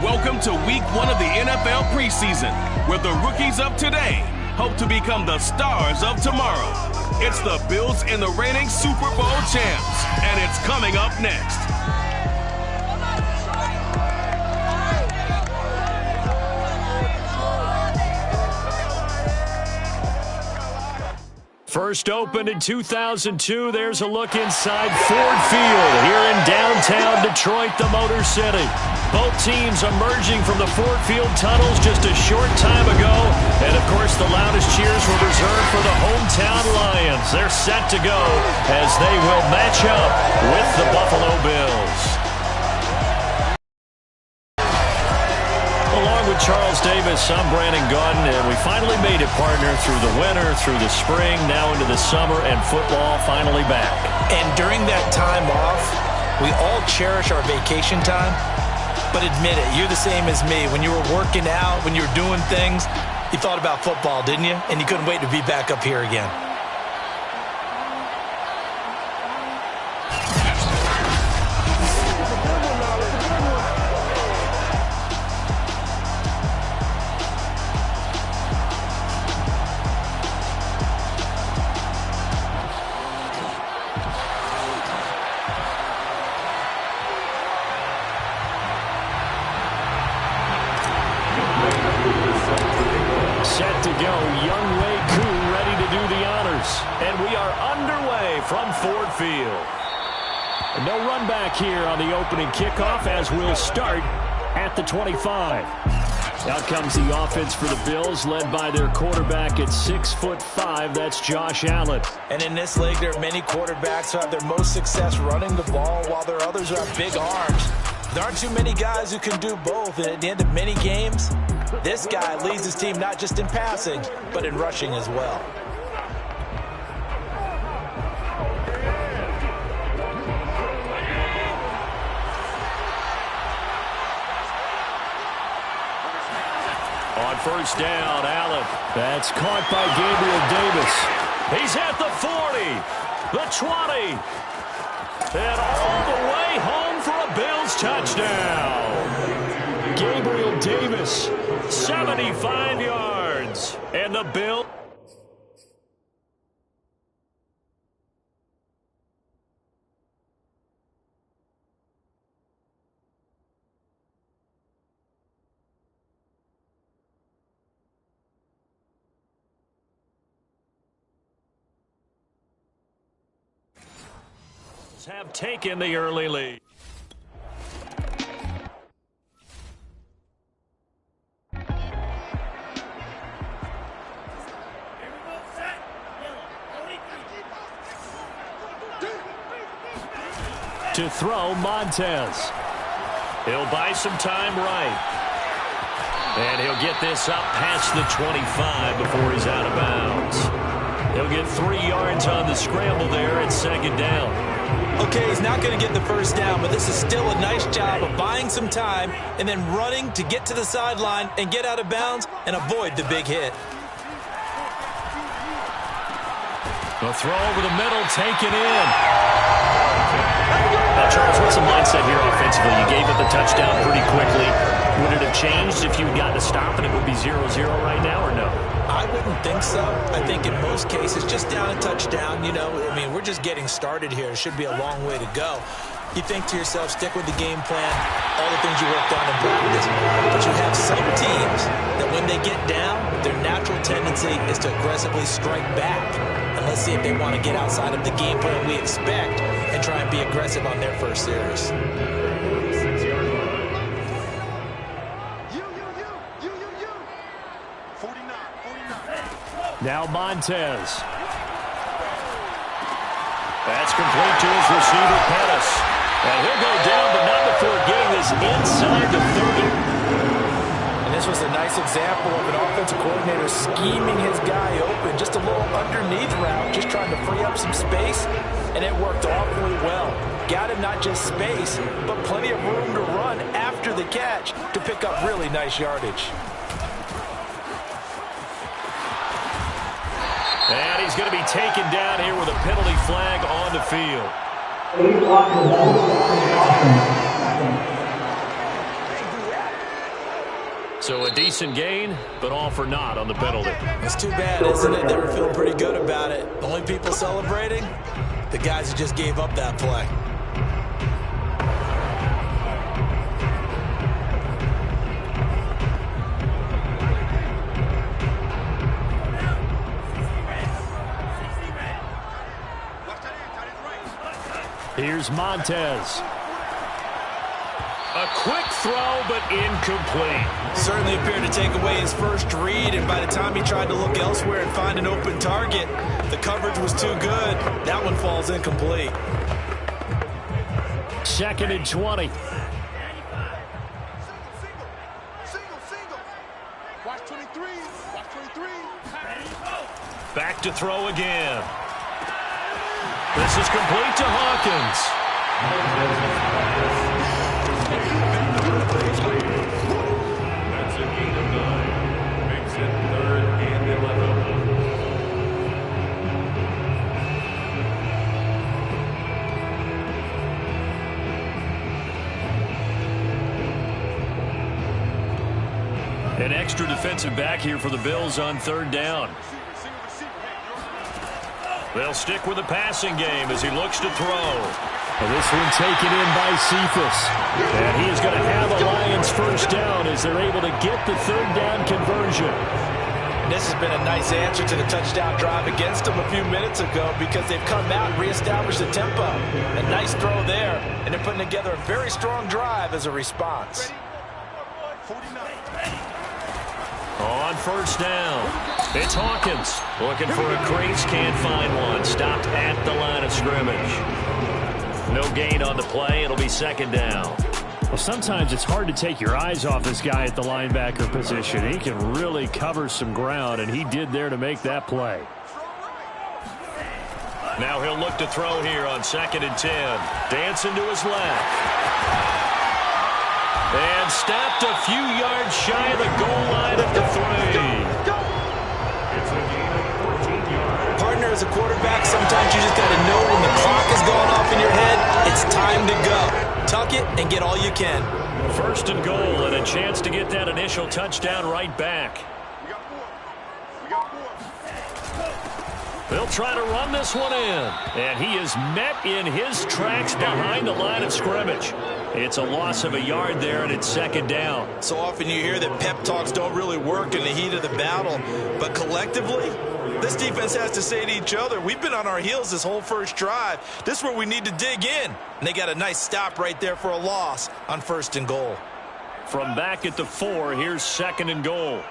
Welcome to week 1 of the NFL preseason, where the rookies of today hope to become the stars of tomorrow. It's the Bills and the reigning Super Bowl champs, and it's coming up next. First opened in 2002, there's a look inside Ford Field here in downtown Detroit, the Motor City. Both teams emerging from the Ford Field tunnels just a short time ago. And, of course, the loudest cheers were reserved for the hometown Lions. They're set to go as they will match up with the Buffalo Bills. Along with Charles Davis, I'm Brandon Gaudin, and we finally made it, partner, through the winter, through the spring, now into the summer, and football finally back. And during that time off, we all cherish our vacation time. But admit it, you're the same as me. When you were working out, when you were doing things, you thought about football, didn't you? And you couldn't wait to be back up here again. Set to go, Young Wei Koo ready to do the honors. And we are underway from Ford Field. No run back here on the opening kickoff as we'll start at the 25. Out comes the offense for the Bills, led by their quarterback at 6'5". That's Josh Allen. And in this league, there are many quarterbacks who have their most success running the ball, while there are others who have big arms. There aren't too many guys who can do both, and at the end of many games, this guy leads his team not just in passing, but in rushing as well. On first down, Allen. That's caught by Gabriel Davis. He's at the 40, the 20, and all the way home for a Bills touchdown. Gabriel Davis, 75 yards, and the Bills have taken the early lead. To throw, Montez. He'll buy some time right. And he'll get this up past the 25 before he's out of bounds. He'll get 3 yards on the scramble there at second down. Okay, he's not going to get the first down, but this is still a nice job of buying some time and then running to get to the sideline and get out of bounds and avoid the big hit. The throw over the middle, taken in. Now, Charles, what's the mindset here offensively? You gave up the touchdown pretty quickly. Would it have changed if you had gotten a stop and it would be 0-0 right now, or no? I wouldn't think so. I think in most cases, just down a touchdown, you know, I mean, we're just getting started here. It should be a long way to go. You think to yourself, stick with the game plan, all the things you worked on in practice. But you have some teams that when they get down, their natural tendency is to aggressively strike back. And let's see if they want to get outside of the game plan we expect and try and be aggressive on their first series. Now Montez. That's complete to his receiver, Pettis. And he'll go down, but not before getting this inside the 30. And this was a nice example of an offensive coordinator scheming his guy open. Just a little underneath route, just trying to free up some space. And it worked awfully well. Got him not just space, but plenty of room to run after the catch to pick up really nice yardage. And he's going to be taken down here with a penalty flag on the field. So a decent gain, but all for naught on the penalty. It's too bad, isn't it? They were feeling pretty good about it. The only people celebrating, the guys who just gave up that play. Here's Montez. A quick throw, but incomplete. Certainly appeared to take away his first read, and by the time he tried to look elsewhere and find an open target, the coverage was too good. That one falls incomplete. 2nd and 20. Watch 23. Watch 23. Back to throw again. This is complete to Hawkins. That's a gain of 9. Makes it 3rd and 11. An extra defensive back here for the Bills on 3rd down. They'll stick with the passing game as he looks to throw. Well, this one taken in by Cephas. And he is going to have a Lions first down as they're able to get the 3rd down conversion. This has been a nice answer to the touchdown drive against them a few minutes ago because they've come out and reestablished the tempo. A nice throw there, and they're putting together a very strong drive as a response. On 1st down, it's Hawkins looking for a crease, can't find one. Stopped at the line of scrimmage. No gain on the play. It'll be 2nd down. Well, sometimes it's hard to take your eyes off this guy at the linebacker position. He can really cover some ground, and he did there to make that play. Now he'll look to throw here on 2nd and 10. Dancing to his left. And stopped a few yards shy of the goal line at the 3. It's a gain of 14 yards. Partner, as a quarterback, sometimes you just got to know when the clock is going off in your head, it's time to go. Tuck it and get all you can. 1st and goal and a chance to get that initial touchdown right back. We got 4. They'll try to run this one in. And he is met in his tracks behind the line of scrimmage. It's a loss of a yard there, and it's 2nd down. So often you hear that pep talks don't really work in the heat of the battle, but collectively, this defense has to say to each other, we've been on our heels this whole first drive. This is where we need to dig in. And they got a nice stop right there for a loss on 1st and goal. From back at the 4, here's 2nd and goal.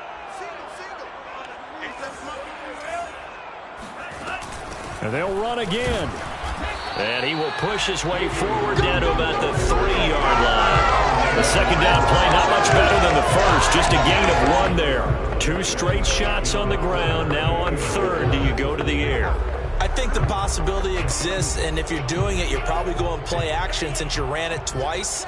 And they'll run again. And he will push his way forward down to about the 3-yard line. The 2nd down play, not much better than the first. Just a gain of 1 there. 2 straight shots on the ground. Now on 3rd, do you go to the air? I think the possibility exists, and if you're doing it, you're probably going play action since you ran it twice.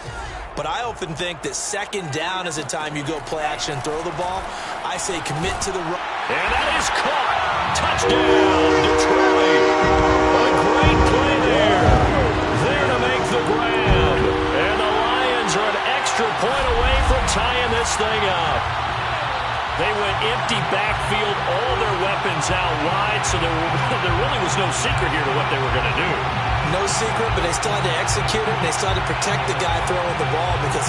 But I often think that 2nd down is a time you go play action and throw the ball. I say commit to the run. And that is caught. Touchdown, Detroit. A great play there. There to make the grab. And the Lions are an extra point away from tying this thing up. They went empty backfield, all their weapons out wide, so there really was no secret here to what they were going to do. No secret, but they still had to execute it, and they still had to protect the guy throwing the ball because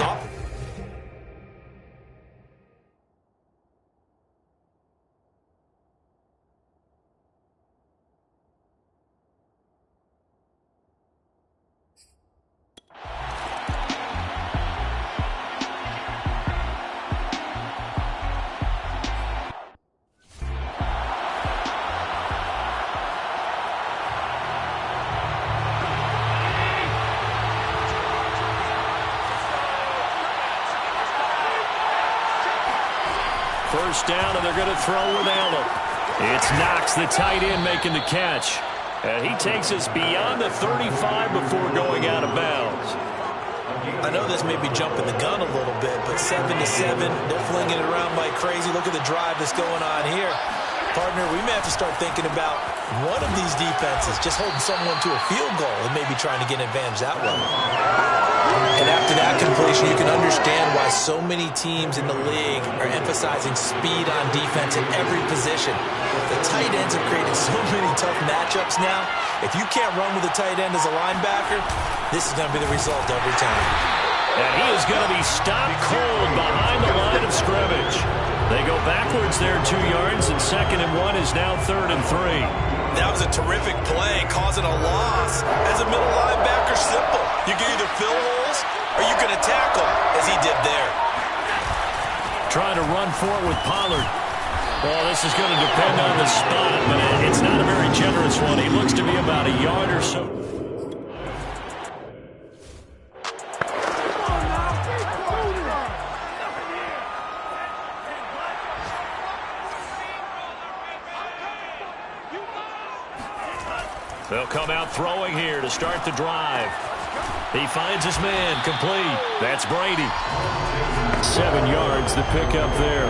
First down, and they're going to throw with Allen. It's Knox, the tight end, making the catch. And he takes us beyond the 35 before going out of bounds. I know this may be jumping the gun a little bit, but 7-7, they're flinging it around like crazy. Look at the drive that's going on here. Partner, we may have to start thinking about one of these defenses just holding someone to a field goal and maybe trying to get an advantage that way. And after that completion, you can understand why so many teams in the league are emphasizing speed on defense in every position. The tight ends have created so many tough matchups now. If you can't run with a tight end as a linebacker, this is going to be the result every time. And he is going to be stopped cold behind the line of scrimmage. They go backwards there 2 yards, and 2nd and 1 is now 3rd and 3. That was a terrific play, causing a loss. As a middle linebacker, simple. You can either fill holes or you can tackle, as he did there. Trying to run for it with Pollard. Well, this is going to depend on the spot, but it's not a very generous one. He looks to be about a yard or so. They'll come out throwing here to start the drive. He finds his man, complete. That's Brady. 7 yards, the pickup there.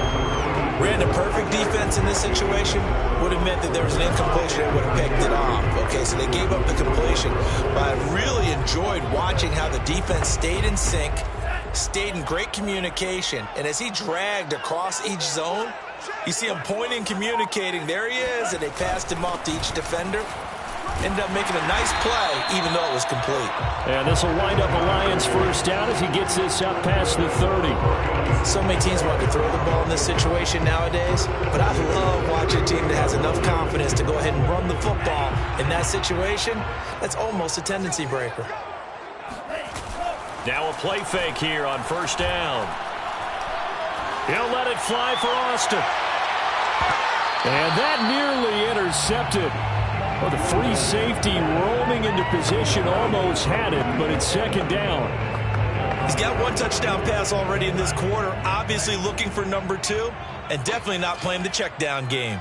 Ran a perfect defense in this situation. Would have meant that there was an incompletion and would have picked it off. Okay, so they gave up the completion. But I really enjoyed watching how the defense stayed in sync, stayed in great communication. And as he dragged across each zone, you see him pointing, communicating. There he is, and they passed him off to each defender. Ended up making a nice play, even though it was complete. And this will wind up a Lions first down as he gets this up past the 30. So many teams want to throw the ball in this situation nowadays, but I love watching a team that has enough confidence to go ahead and run the football. In that situation, that's almost a tendency breaker. Now a play fake here on first down. He'll let it fly for Austin. And that nearly intercepted. Well, the free safety roaming into position almost had it, but it's 2nd down. He's got 1 touchdown pass already in this quarter, obviously looking for number 2, and definitely not playing the check down game.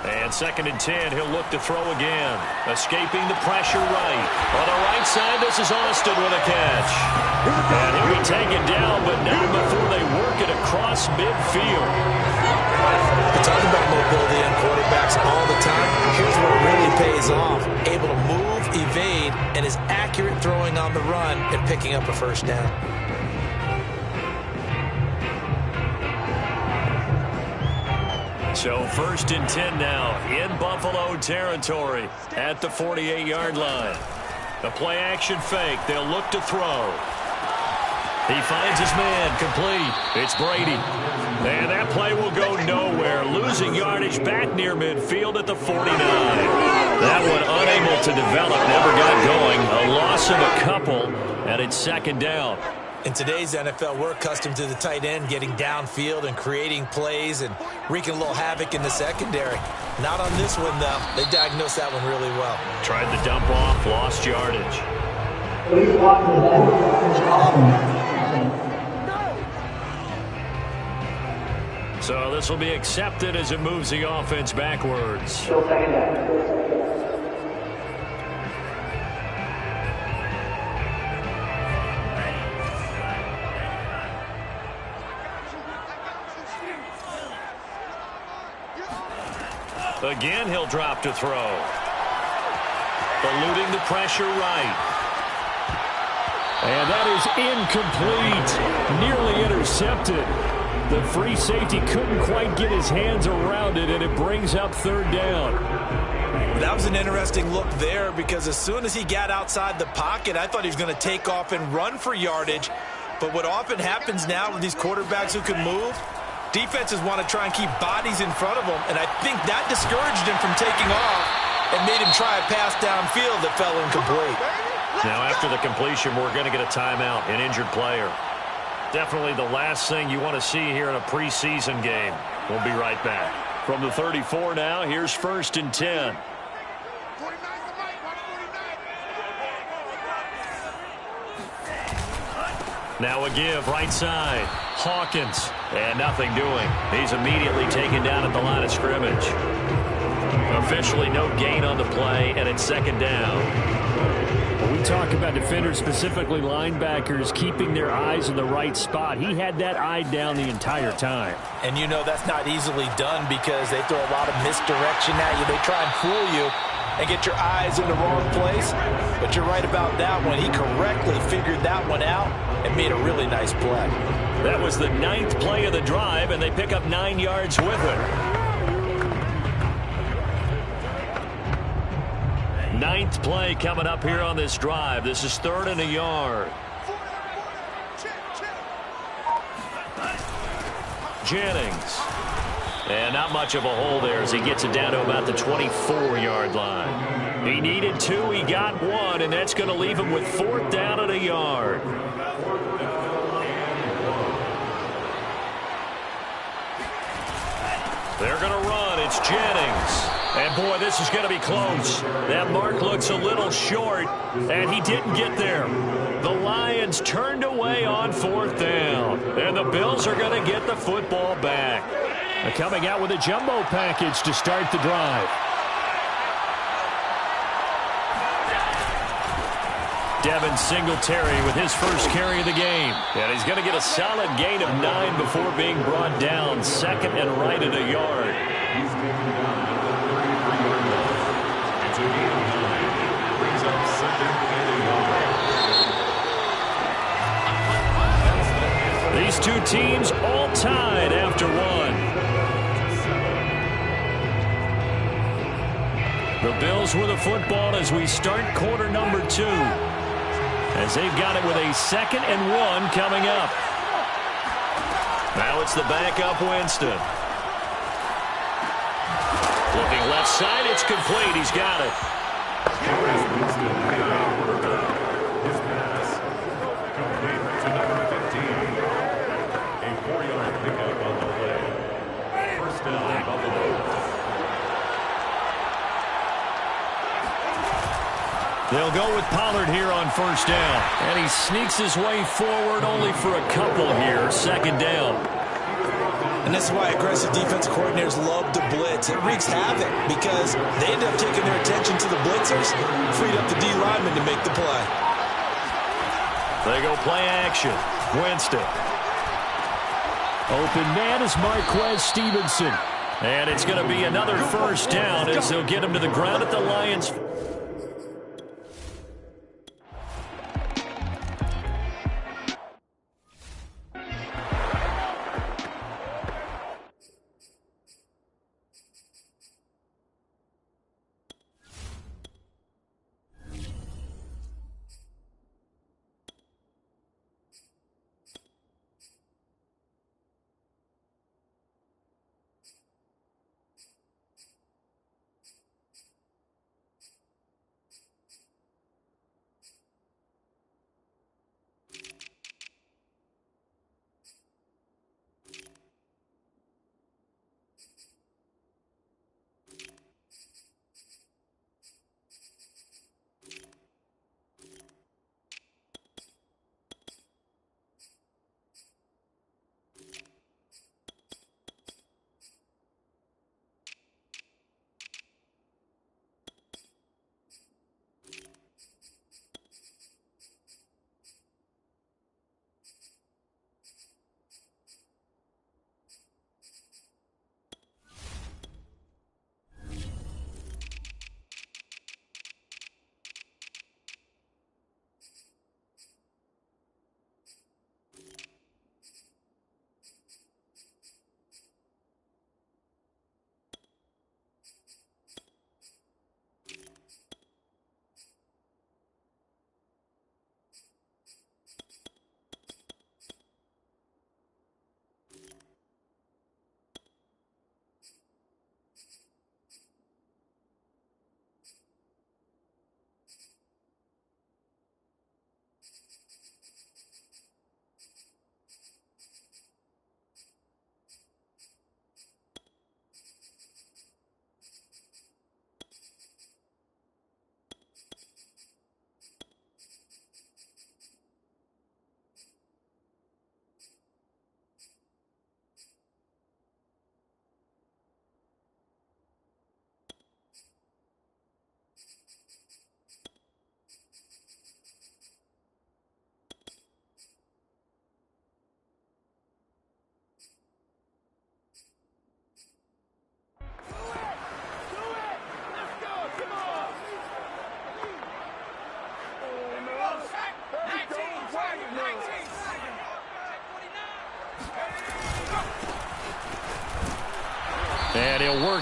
And 2nd and 10, he'll look to throw again. Escaping the pressure right. On the right side, this is Austin with a catch. And he'll be taken down, but not before they work it across midfield. We talk about mobility in quarterbacks all the time. Here's where it really pays off. Able to move, evade, and is accurate throwing on the run and picking up a first down. So 1st and 10 now in Buffalo territory at the 48-yard line. A play action fake. They'll look to throw. He finds his man, complete. It's Brady. And that play will go nowhere. Losing yardage back near midfield at the 49. That one unable to develop, never got going. A loss of a couple, and it's 2nd down. In today's NFL, we're accustomed to the tight end getting downfield and creating plays and wreaking a little havoc in the secondary. Not on this one, though. They diagnosed that one really well. Tried to dump off, lost yardage. So this will be accepted as it moves the offense backwards. Again, he'll drop to throw. Eluding the pressure right. And that is incomplete. Nearly intercepted. The free safety couldn't quite get his hands around it, and it brings up 3rd down. That was an interesting look there because as soon as he got outside the pocket, I thought he was going to take off and run for yardage. But what often happens now with these quarterbacks who can move, defenses want to try and keep bodies in front of them, and I think that discouraged him from taking off and made him try a pass downfield that fell incomplete. Now after the completion, we're going to get a timeout, an injured player. Definitely the last thing you want to see here in a preseason game. We'll be right back. From the 34 now, here's 1st and 10. Now a give, right side. Hawkins, and nothing doing. He's immediately taken down at the line of scrimmage. Officially no gain on the play, and it's 2nd down. We talk about defenders, specifically linebackers, keeping their eyes in the right spot. He had that eye down the entire time. And you know that's not easily done because they throw a lot of misdirection at you. They try and fool you and get your eyes in the wrong place. But you're right about that one. He correctly figured that one out and made a really nice play. That was the 9th play of the drive, and they pick up 9 yards with it. 9th play coming up here on this drive. This is 3rd and a yard. Jennings. And not much of a hole there as he gets it down to about the 24-yard line. He needed 2, he got 1, and that's going to leave him with 4th down and a yard. They're going to run. It's Jennings. And, boy, this is going to be close. That mark looks a little short, and he didn't get there. The Lions turned away on 4th down, and the Bills are going to get the football back. They're coming out with a jumbo package to start the drive. Devin Singletary with his first carry of the game. And he's going to get a solid gain of 9 before being brought down. 2nd and right at a yard. It's a gain of 9. Brings up 2nd and a yard. These two teams all tied after 1. The Bills with the football as we start quarter number 2. As they've got it with a 2nd and 1 coming up. Now it's the backup Winston. Looking left side, it's complete. He's got it. Winston, the quarterback. His pass complete to number 15. A 4-yard pickup on the play. 1st down, Buffalo. They'll go with Pollard here on 1st down. And he sneaks his way forward only for a couple here. 2nd down. And this is why aggressive defensive coordinators love to blitz. It wreaks havoc because they end up taking their attention to the blitzers, freed up the D lineman to make the play. They go play action. Winston. Open man is Marquez Stevenson. And it's going to be another 1st down as they'll get him to the ground at the Lions.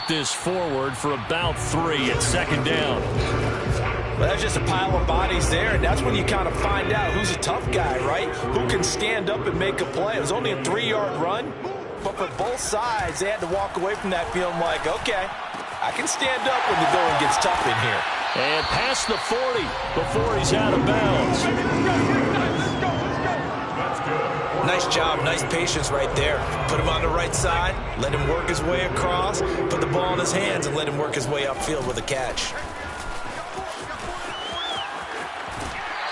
work this forward for about 3 at second down. Well, that's just a pile of bodies there, and that's when you kind of find out who's a tough guy, right? Who can stand up and make a play. It was only a 3-yard run, but for both sides, they had to walk away from that feeling like, okay, I can stand up when the going gets tough in here. And past the 40 before he's out of bounds. Nice job, nice patience right there. Put him on the right side, let him work his way across, put the ball in his hands, and let him work his way upfield with a catch.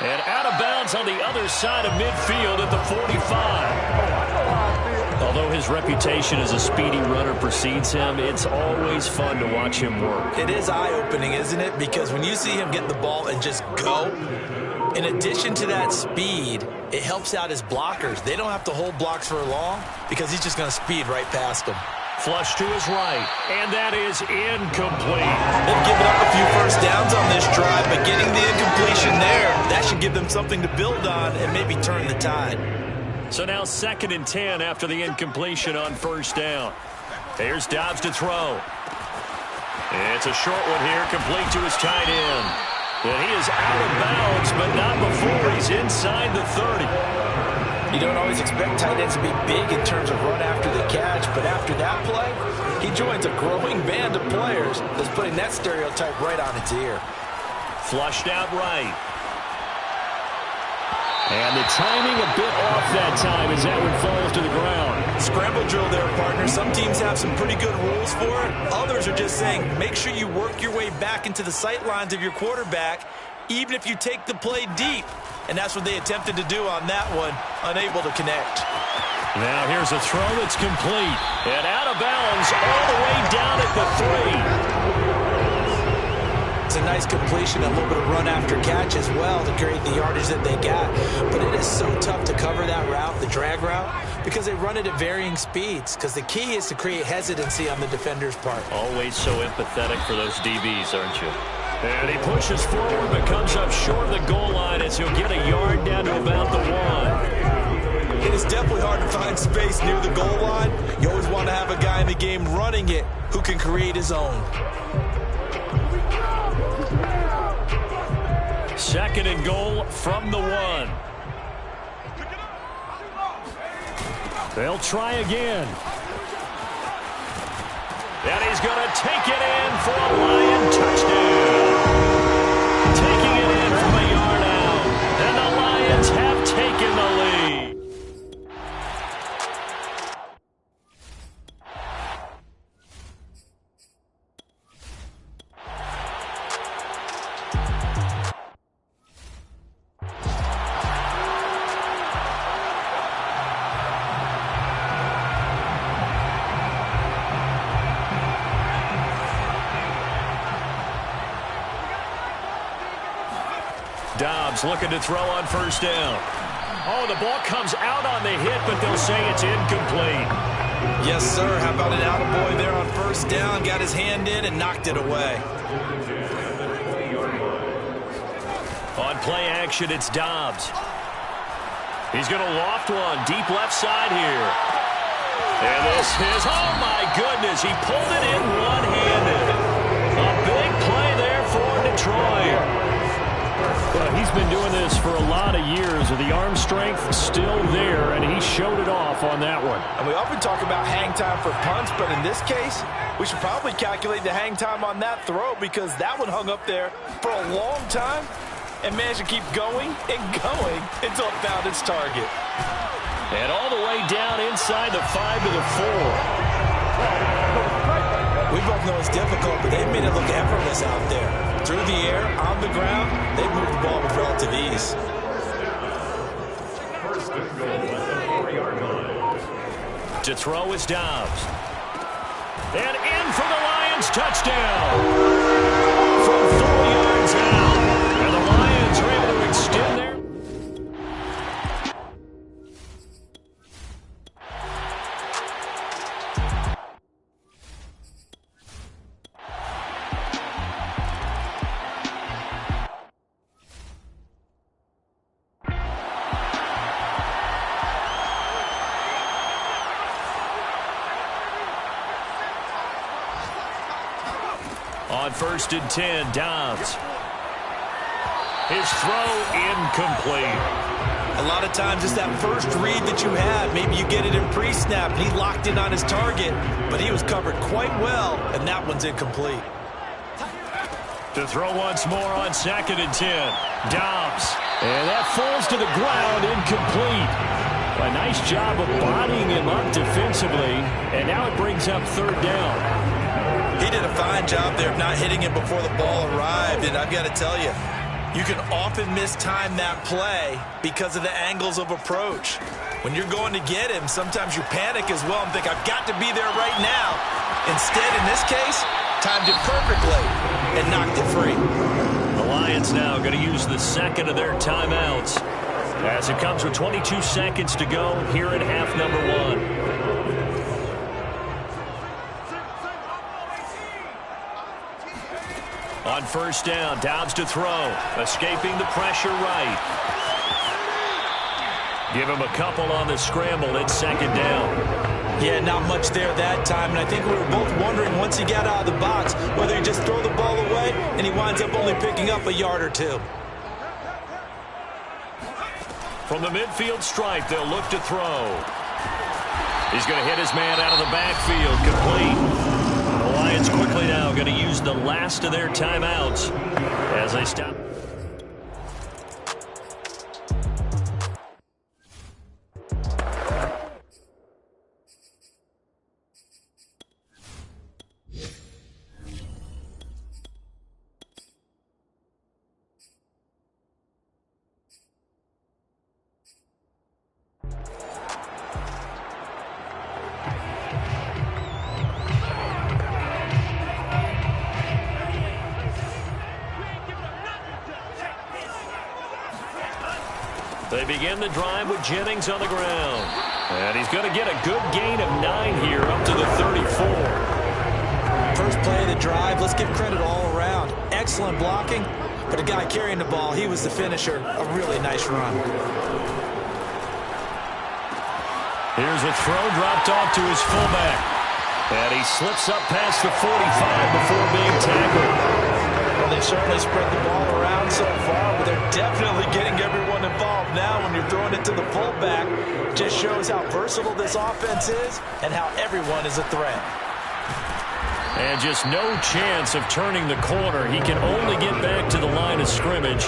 And out of bounds on the other side of midfield at the 45. Although his reputation as a speedy runner precedes him, it's always fun to watch him work. It is eye-opening, isn't it? Because when you see him get the ball and just go, in addition to that speed, it helps out his blockers. They don't have to hold blocks for long because he's just going to speed right past them. Flush to his right, and that is incomplete. They've given up a few first downs on this drive, but getting the incompletion there, that should give them something to build on and maybe turn the tide. So now 2nd and 10 after the incompletion on first down. Here's Dobbs to throw. It's a short one here, complete to his tight end. And he is out of bounds, but not before he's inside the 30. You don't always expect tight ends to be big in terms of run after the catch, but after that play, he joins a growing band of players that's putting that stereotype right on its ear. Flushed out right. And the timing a bit off that time as that one falls to the ground. Scramble drill there, partner. Some teams have some pretty good rules for it. Others are just saying, make sure you work your way back into the sight lines of your quarterback, even if you take the play deep. And that's what they attempted to do on that one, unable to connect. Now here's a throw that's complete. And out of bounds all the way down at the 3. It's a nice completion, a little bit of run after catch as well to create the yardage that they got. But it is so tough to cover that route, the drag route, because they run it at varying speeds. Because the key is to create hesitancy on the defender's part. Always so empathetic for those DBs, aren't you? And he pushes forward but comes up short of the goal line as he'll get a yard down to about the 1. It is definitely hard to find space near the goal line. You always want to have a guy in the game running it who can create his own. 2nd and goal from the 1. They'll try again. And he's going to take it in for a Lion touchdown. Taking it in from a yard out. And the Lions have taken the lead. Dobbs looking to throw on first down. Oh, the ball comes out on the hit, but they'll say it's incomplete. Yes, sir. How about an attaboy there on first down? Got his hand in and knocked it away. On play action, it's Dobbs. He's going to loft one deep left side here. And this is, oh my goodness, he pulled it in one-handed. A big play there for Detroit. Well, he's been doing this for a lot of years with the arm strength still there, and he showed it off on that one. And we often talk about hang time for punts, but in this case, we should probably calculate the hang time on that throw because that one hung up there for a long time and managed to keep going and going until it found its target. And all the way down inside the 5 to the 4. We both know it's difficult, but they've made it look effortless out there. Through the air, on the ground, they've moved the ball with relative ease. First and goal at the 4-yard line. To throw is Dobbs. And in for the Lions touchdown. From 4 yards out. And the Lions are able to extend their... On 1st and 10, Dobbs. His throw incomplete. A lot of times it's that first read that you have. Maybe you get it in pre-snap, and he locked in on his target, but he was covered quite well, and that one's incomplete. To throw once more on 2nd and 10. Dobbs. And that falls to the ground, incomplete. A nice job of bodying him up defensively, and now it brings up 3rd down. He did a fine job there of not hitting him before the ball arrived, and I've got to tell you, you can often mistime that play because of the angles of approach. When you're going to get him, sometimes you panic as well and think, I've got to be there right now. Instead, in this case, timed it perfectly and knocked it free. The Lions now going to use the 2nd of their timeouts as it comes with 22 seconds to go here in half number 1. On 1st down, Dobbs to throw. Escaping the pressure right. Give him a couple on the scramble. It's 2nd down. Yeah, not much there that time. And I think we were both wondering once he got out of the box whether he just throw the ball away and he winds up only picking up a yard or 2. From the midfield stripe, they'll look to throw. He's going to hit his man out of the backfield. Complete. The Lions quickly now going to use the last of their timeouts as they stop. They begin the drive with Jennings on the ground. And he's going to get a good gain of 9 here up to the 34. First play of the drive, let's give credit all around. Excellent blocking, but a guy carrying the ball, he was the finisher. A really nice run. Here's a throw dropped off to his fullback. And he slips up past the 45 before being tackled. Well, they've certainly spread the ball around so far, but they're definitely getting everyone involved now when you're throwing it to the fullback. Just shows how versatile this offense is and how everyone is a threat. And just no chance of turning the corner. He can only get back to the line of scrimmage.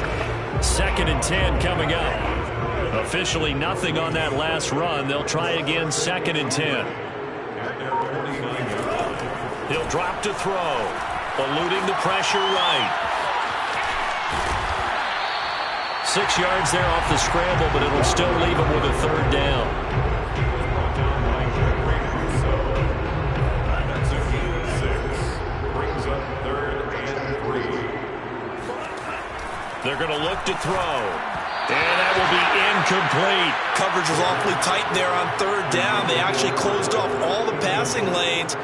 2nd and 10 coming up. Officially nothing on that last run. They'll try again 2nd and 10. He'll drop to throw. Eluding the pressure right. 6 yards there off the scramble, but it'll still leave him with a 3rd down. That's a gain of 6. Brings up 3rd and 3. They're going to look to throw. And that will be incomplete. Coverage was awfully tight there on 3rd down. They actually closed off all the passing lanes.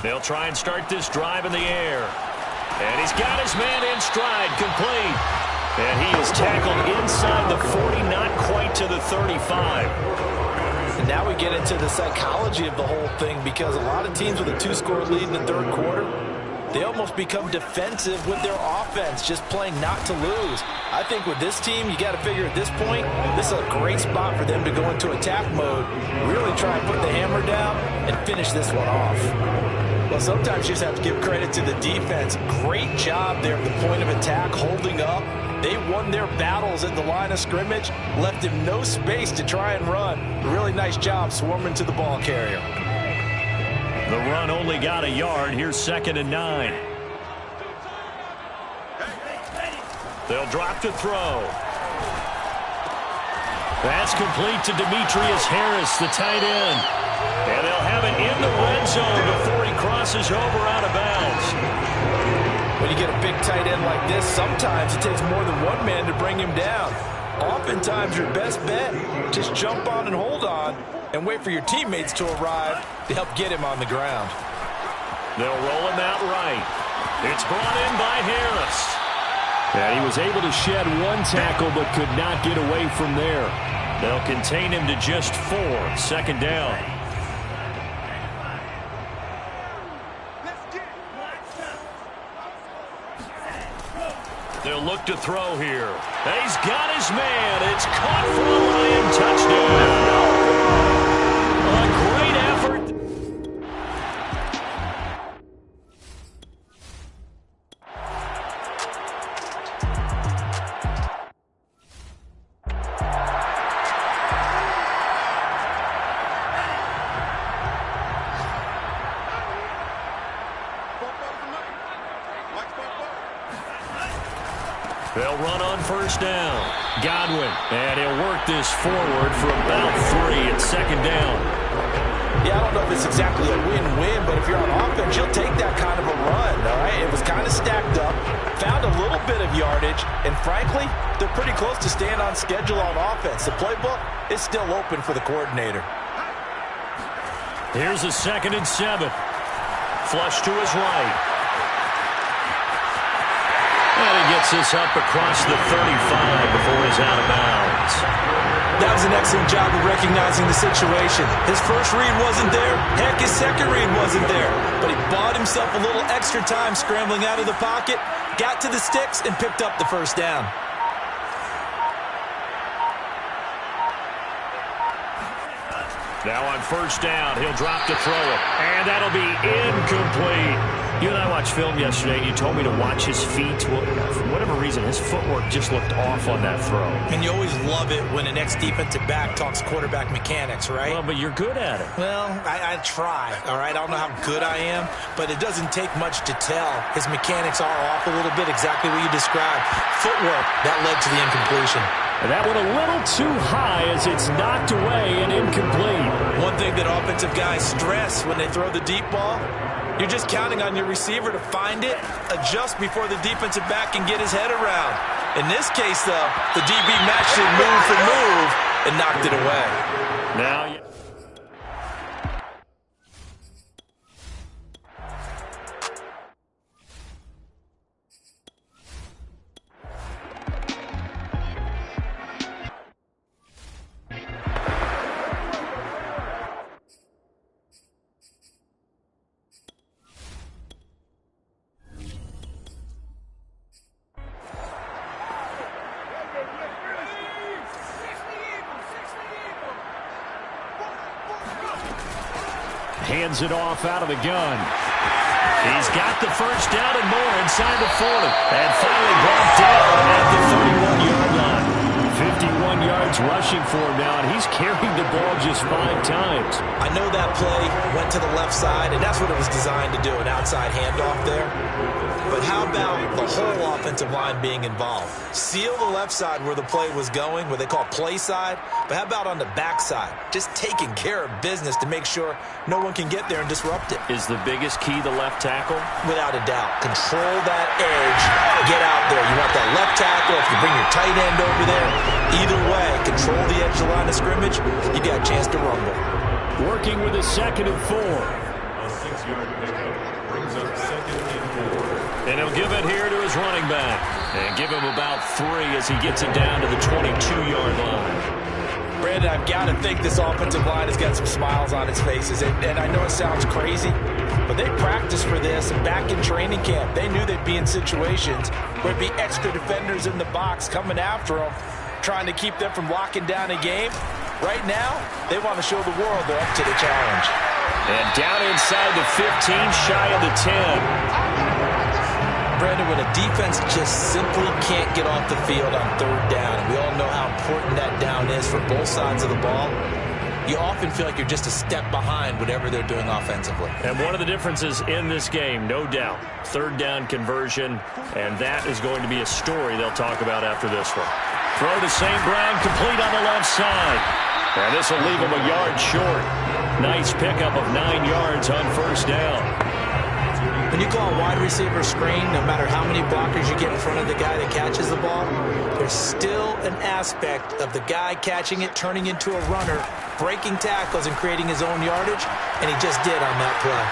They'll try and start this drive in the air. And he's got his man in stride, complete. And he is tackled inside the 40, not quite to the 35. And now we get into the psychology of the whole thing, because a lot of teams with a 2-score lead in the 3rd quarter, they almost become defensive with their offense, just playing not to lose. I think with this team, you got to figure at this point, this is a great spot for them to go into attack mode, really try and put the hammer down and finish this one off. Well, sometimes you just have to give credit to the defense. Great job there at the point of attack, holding up. They won their battles at the line of scrimmage, left him no space to try and run. Really nice job swarming to the ball carrier. The run only got a yard. Here's 2nd and 9. They'll drop to throw. That's complete to Demetrius Harris, the tight end. And they'll have it in the red zone before he crosses over out of bounds. When you get a big tight end like this, sometimes it takes more than one man to bring him down. Oftentimes, your best bet, just jump on and hold on and wait for your teammates to arrive to help get him on the ground. They'll roll him out right. It's brought in by Harris. And he was able to shed one tackle but could not get away from there. They'll contain him to just 4, second down. They'll look to throw here. He's got his man. It's caught for a Lion touchdown. A great effort. They'll run on first down. Godwin, and he'll work this forward for about 3 at second down. Yeah, I don't know if it's exactly a win-win, but if you're on offense, you'll take that kind of a run, all right? It was kind of stacked up, found a little bit of yardage, and frankly, they're pretty close to staying on schedule on offense. The playbook is still open for the coordinator. Here's a 2nd and 7. Flush to his right. And he gets this up across the 35 before he's out of bounds. That was an excellent job of recognizing the situation. His first read wasn't there. Heck, his second read wasn't there. But he bought himself a little extra time scrambling out of the pocket, got to the sticks, and picked up the first down. Now on first down, he'll drop to throw it. And that'll be incomplete. You and I watched film yesterday, and you told me to watch his feet. Well, for whatever reason, his footwork just looked off on that throw. And you always love it when an ex-defensive back talks quarterback mechanics, right? Well, but you're good at it. Well, I try, all right? I don't know how good I am, but it doesn't take much to tell. His mechanics are off a little bit, exactly what you described. Footwork, that led to the incompletion. And that one a little too high as it's knocked away and incomplete. One thing that offensive guys stress when they throw the deep ball, you're just counting on your receiver to find it, adjust before the defensive back can get his head around. In this case, though, the DB matched it move for move and knocked it away. Now, hands it off out of the gun. He's got the first down and more inside the 40. And finally brought down at the 31-yard line. 51 yards rushing for him now, and he's carried the ball just 5 times. I know that play went to the left side, and that's what it was designed to do, an outside handoff there. But how about the whole offensive line being involved? Seal the left side where the play was going, what they call play side. But how about on the back side? Just taking care of business to make sure no one can get there and disrupt it. Is the biggest key the left tackle? Without a doubt. Control that edge. Get out there. You want that left tackle. If you bring your tight end over there, either way, control the edge of the line of scrimmage, you got a chance to rumble. Working with a 2nd and 4. A 6-yard pickup brings up 2nd and 4. And he'll give it here to his running back. And give him about 3 as he gets it down to the 22-yard line. Brandon, I've got to think this offensive line has got some smiles on its faces. And I know it sounds crazy, but they practiced for this. And back in training camp, they knew they'd be in situations where there'd be extra defenders in the box coming after them, trying to keep them from locking down a game. Right now, they want to show the world they're up to the challenge. And down inside the 15, shy of the 10. Brandon, when a defense just simply can't get off the field on 3rd down, and we all know how important that down is for both sides of the ball, you often feel like you're just a step behind whatever they're doing offensively. And one of the differences in this game, no doubt, 3rd down conversion, and that is going to be a story they'll talk about after this one. Throw to St. Brown, complete on the left side. And this will leave him a yard short. Nice pickup of 9 yards on first down. When you call a wide receiver screen, no matter how many blockers you get in front of the guy that catches the ball, there's still an aspect of the guy catching it, turning into a runner, breaking tackles and creating his own yardage, and he just did on that play.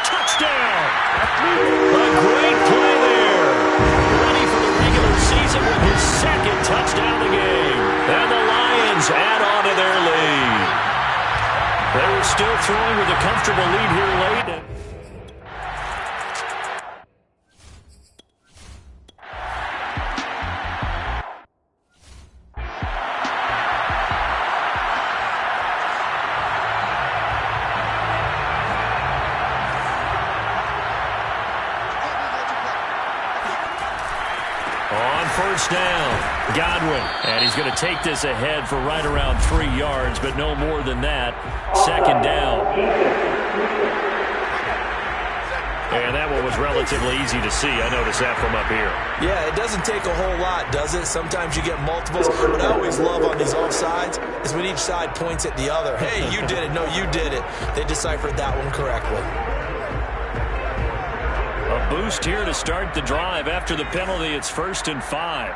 Touchdown! A great play there. Ready for the regular season with his second touchdown of the game. And the Lions add on to their lead. They were still throwing with a comfortable lead here late. On first down, Godwin. And he's going to take this ahead for right around 3 yards, but no more than that. Second down. And that one was relatively easy to see. I noticed that from up here. Yeah, it doesn't take a whole lot, does it? Sometimes you get multiples. What I always love on these offsides is when each side points at the other. Hey, you did it. No, you did it. They deciphered that one correctly. A boost here to start the drive. After the penalty, it's 1st and 5.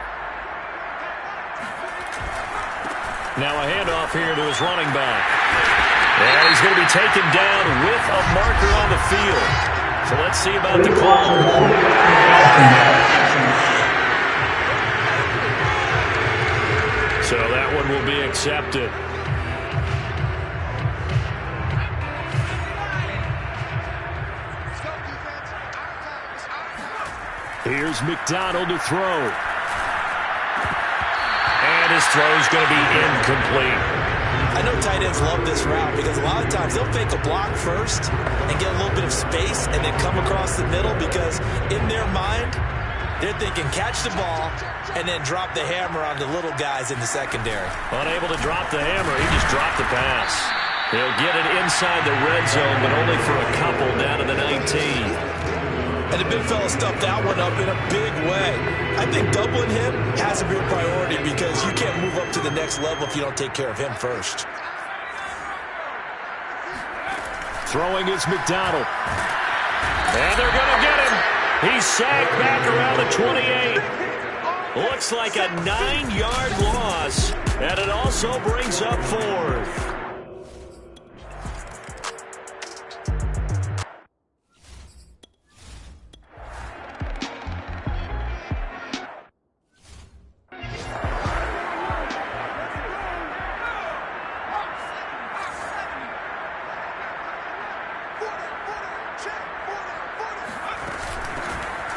Now a handoff here to his running back. And he's going to be taken down with a marker on the field. So let's see about the call. So that one will be accepted. Here's McDonald to throw. And his throw is going to be incomplete. I know tight ends love this route because a lot of times they'll fake a block first and get a little bit of space and then come across the middle because in their mind, they're thinking catch the ball and then drop the hammer on the little guys in the secondary. Unable to drop the hammer, he just dropped the pass. He'll get it inside the red zone, but only for a couple down to the 19. And the big fella stuffed that one up in a big way. I think doubling him has to be a priority because you can't move up to the next level if you don't take care of him first. Throwing is McDonald. And they're going to get him. He's sacked back around the 28. Looks like a 9-yard loss. And it also brings up 4th.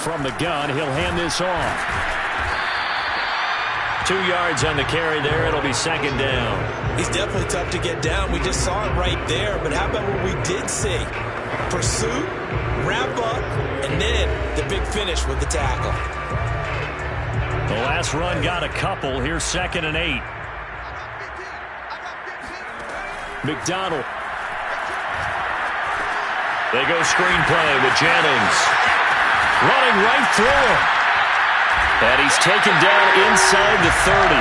From the gun, he'll hand this off. 2 yards on the carry there. It'll be 2nd down. He's definitely tough to get down. We just saw it right there. But how about what we did see? Pursuit, wrap up, and then the big finish with the tackle. The last run got a couple. Here's 2nd and 8. McDonald. They go screenplay with Jennings. Running right through him. And he's taken down inside the 30.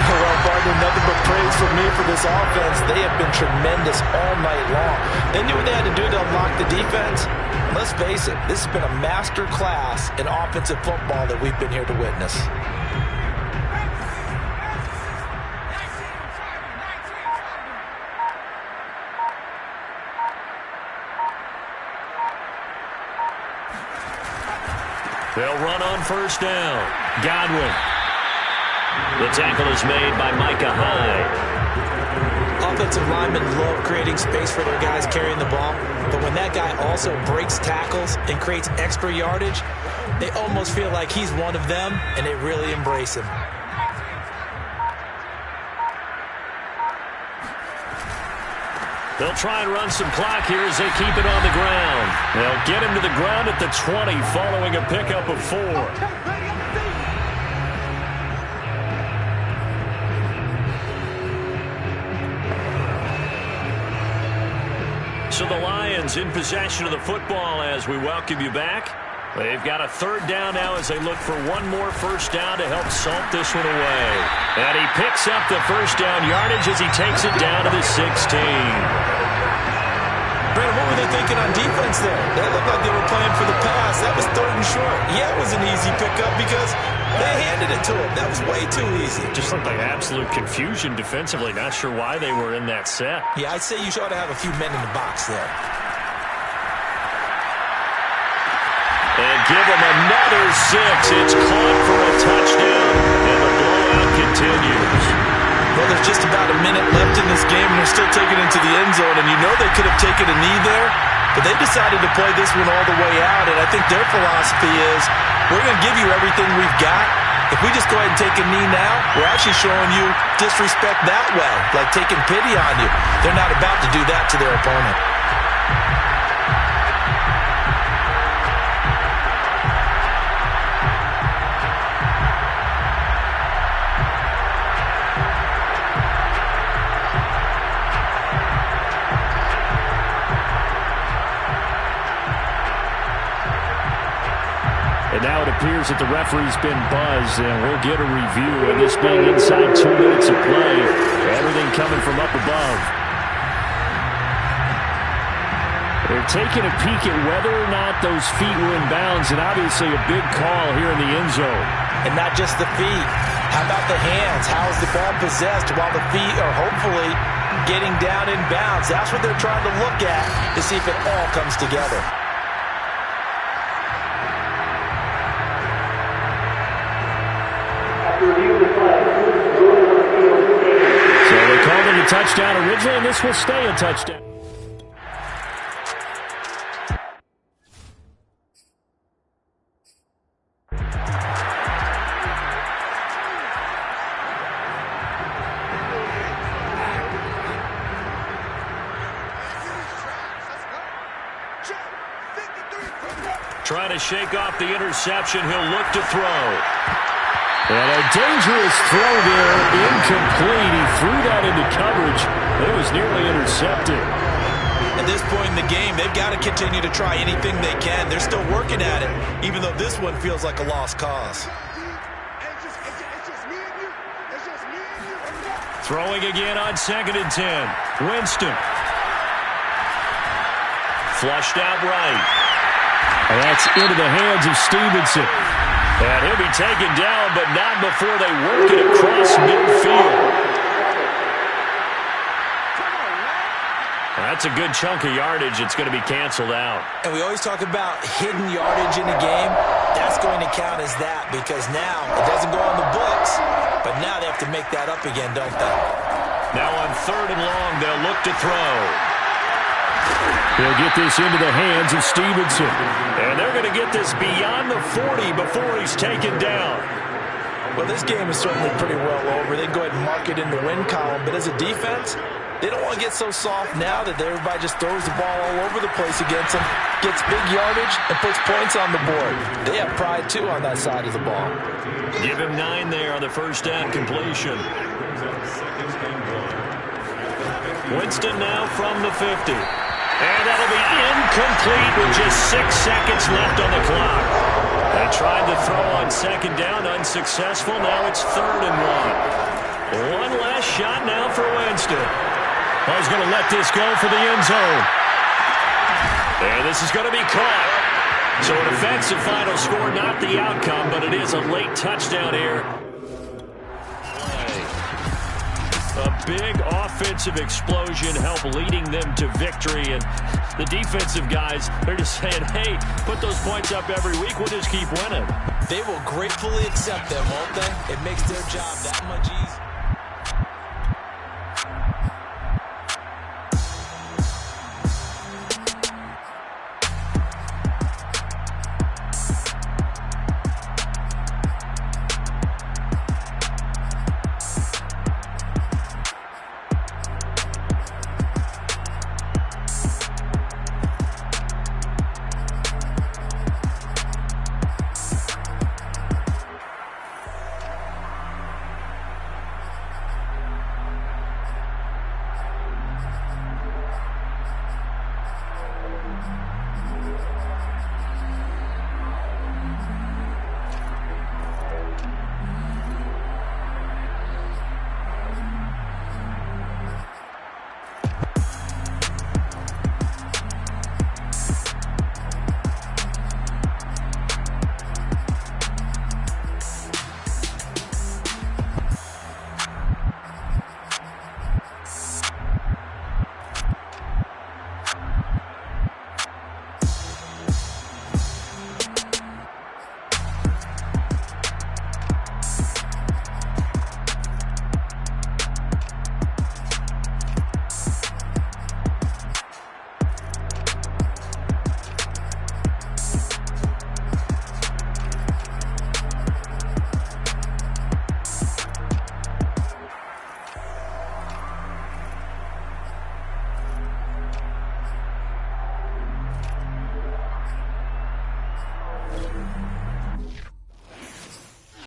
Well, partner, nothing but praise from me for this offense. They have been tremendous all night long. They knew what they had to do to unlock the defense. Let's face it, this has been a master class in offensive football that we've been here to witness. They'll run on first down. Godwin. The tackle is made by Micah Hyde. Offensive linemen love creating space for their guys carrying the ball, but when that guy also breaks tackles and creates extra yardage, they almost feel like he's one of them, and they really embrace him. They'll try and run some clock here as they keep it on the ground. They'll get him to the ground at the 20 following a pickup of 4. So the Lions in possession of the football as we welcome you back. They've got a third down now as they look for one more first down to help salt this one away. And he picks up the first down yardage as he takes it down to the 16. Brandon, what were they thinking on defense there? That looked like they were playing for the pass. That was third and short. Yeah, it was an easy pickup because they handed it to him. That was way too easy. Just looked like absolute confusion defensively. Not sure why they were in that set. Yeah, I'd say you ought to have a few men in the box there. And give him another 6. It's caught for a touchdown. And the blowout continues. Well, there's just about a minute left in this game, and they're still taking it into the end zone. And you know they could have taken a knee there, but they decided to play this one all the way out. And I think their philosophy is, we're going to give you everything we've got. If we just go ahead and take a knee now, we're actually showing you disrespect that way, like taking pity on you. They're not about to do that to their opponent. And now it appears that the referee's been buzzed, and we'll get a review. And this being inside 2 minutes of play, everything coming from up above. They're taking a peek at whether or not those feet were in bounds, and obviously a big call here in the end zone. And not just the feet. How about the hands? How is the ball possessed while the feet are hopefully getting down in bounds? That's what they're trying to look at to see if it all comes together. So they called it a touchdown originally, and this will stay a touchdown. Trying to shake off the interception. He'll look to throw. And a dangerous throw there, incomplete. He threw that into coverage, but it was nearly intercepted. At this point in the game, they've got to continue to try anything they can. They're still working at it, even though this one feels like a lost cause. Throwing again on 2nd and 10. Winston. Flushed out right. And that's into the hands of Stevenson. And he'll be taken down, but not before they work it across midfield. That's a good chunk of yardage. It's going to be canceled out. And we always talk about hidden yardage in a game. That's going to count as that because now it doesn't go on the books, but now they have to make that up again, don't they? Now on 3rd and long, they'll look to throw. He'll get this into the hands of Stevenson. And they're going to get this beyond the 40 before he's taken down. Well, this game is certainly pretty well over. They can go ahead and mark it in the win column. But as a defense, they don't want to get so soft now that everybody just throws the ball all over the place against them, gets big yardage, and puts points on the board. They have pride, too, on that side of the ball. Give him 9 there on the first down completion. Winston now from the 50. And that'll be incomplete with just 6 seconds left on the clock. They tried to throw on 2nd down, unsuccessful. Now it's 3rd and 1. One last shot now for Winston. Well, he's going to let this go for the end zone. And this is going to be caught. So an offensive final score, not the outcome, but it is a late touchdown here. A big offensive explosion help leading them to victory. And the defensive guys, they're just saying, hey, put those points up every week. We'll just keep winning. They will gratefully accept them, won't they? It makes their job that much easier.